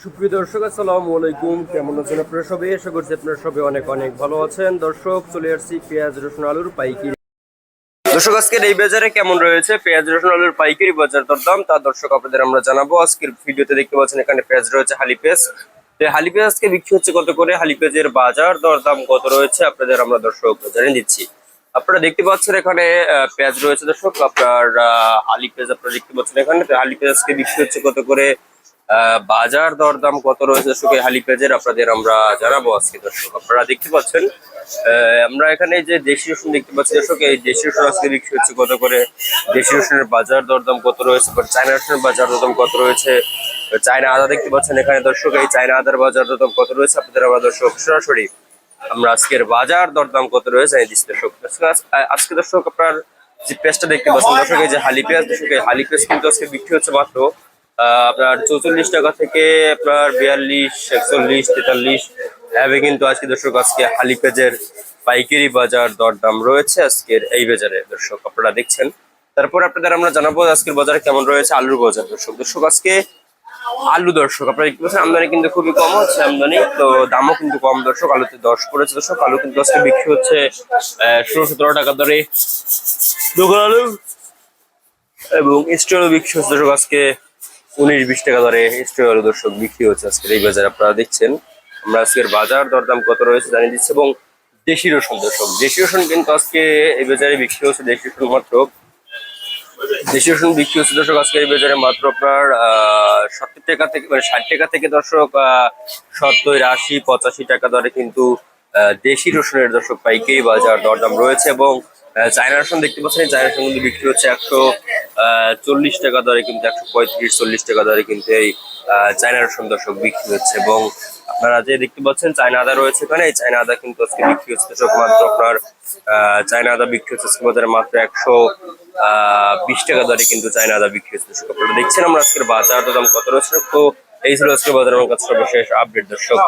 সুপ্রিয় দর্শক, আসসালামু আলাইকুম। কেমন আছেন আপনারা সবাই? আশা করছি আপনারা সবাই অনেক অনেক ভালো আছেন। দর্শক, চলে আসছি পেঁয়াজ রসুন আলুর পাইকারি। দর্শক, আজকের এই বাজারে কেমন রয়েছে পেঁয়াজ রসুন আলুর পাইকারি বাজার দরদাম, তা দর্শক আপনাদের আমরা জানাবো। আজকের ভিডিওতে দেখতে পাচ্ছেন এখানে পেঁয়াজ রয়েছে হালি পেঁয়াজ। হালি পেঁয়াজ আজকে বিক্রি হচ্ছে কত করে, হালি পেঁয়াজের বাজার দরদাম কত রয়েছে আপনাদের আমরা দর্শক জানিয়ে দিচ্ছি। আপনারা দেখতে পাচ্ছেন এখানে পেঁয়াজ রয়েছে দর্শক, আপনার হালি পেঁয়াজ আপনারা দেখতে পাচ্ছেন এখানে। হালি পেঁয়াজ আজকে বিক্রি হচ্ছে কত করে, বাজার দরদাম কত রয়েছে দর্শক এই হালি পেঁয়াজের আপনাদের আমরা জানাবো আজকে দর্শক। আপনারা দেখতে পাচ্ছেন আমরা এখানে যে দেশি রসুন দেখতে পাচ্ছি দর্শক, এই দেশি রসুন আজকে বিক্রি হচ্ছে কত করে, দেশি রসুনের বাজার দরদাম কত রয়েছে, চায়না রসুনের বাজার দরদাম কত রয়েছে, চায়না আদা দেখতে পাচ্ছেন এখানে দর্শক, এই চায়না আদার বাজার দরদাম কত রয়েছে আপনাদের আমরা দর্শক সরাসরি আমরা আজকের বাজার দরদাম কত রয়েছে জানিয়ে দিচ্ছি দর্শক। আজকে দর্শক আপনার যে পেঁয়াজটা দেখতে পাচ্ছেন দর্শক, এই যে হালি পেঁয়াজ দর্শক, এই হালি পেঁয়াজ কিন্তু আজকে বিক্রি হচ্ছে মাত্র আপনার 44 টাকা থেকে আপনার 42, 41, 43 এভাবে কিন্তু আজকে দর্শক আজকে হালি পেঁয়াজের পাইকারি বাজার দরদাম রয়েছে আজকের এই বাজারে দর্শক আপনারা দেখছেন। তারপর আপনাদের আমরা জানাবো আজকের বাজারে কেমন রয়েছে আলুর বাজার দর্শক। দর্শক আজকে আলু দর্শক আপনারা দেখতে পাচ্ছেন আমদানি কিন্তু খুবই কম হচ্ছে, আমদানি তো দামও কিন্তু কম দর্শক। আলুতে 10 পড়েছে দর্শক, আলু কিন্তু আজকে বিক্রি হচ্ছে 16-17 টাকা দরে দোকান আলু, এবং স্টোর বিক্রি হচ্ছে দর্শক আজকে 19-20 টাকা দরে স্টোর আলু দর্শক বিক্রি হচ্ছে আজকের এই বাজারে আপনারা দেখছেন। আমরা আজকের বাজার দরদাম কত রয়েছে জানিয়ে দিচ্ছি। এবং দেশি রসুন দর্শক, দেশি রসুন কিন্তু আজকে এই বাজারে বিক্রি হচ্ছে, দেশি রসুন মাত্র দেশি রসুন বিক্রি হচ্ছে দর্শক আজকে এই বাজারে মাত্র আপনার 70 টাকা থেকে, মানে 60 টাকা থেকে দর্শক 70, 80, 85 টাকা দরে কিন্তু দেশি রসুনের দর্শক পাইকারি বাজার দরদাম রয়েছে। এবং চায়না রসুন দেখতে পাচ্ছেন, চায়না রসুন কিন্তু বিক্রি হচ্ছে 140 টাকা দরে, কিন্তু 135-40 টাকা দরে কিন্তু এই চায়না রসুন দর্শক বিক্রি হচ্ছে। এবং আপনারা যে দেখতে পাচ্ছেন চায়না আদা রয়েছে এখানে, এই চায়না আদা কিন্তু আজকে বিক্রি হচ্ছে দর্শক মাত্র আপনার চায়না আদা বিক্রি হচ্ছে আজকে বাজারে মাত্র 120 টাকা দরে কিন্তু চায়না আদা বিক্রি হচ্ছে দর্শক। আপনারা দেখছেন আমরা আজকের বাজার দাম কত রয়েছে। তো এই ছিল আজকে বাজার আমার কাছে সর্বশেষ আপডেট দর্শক।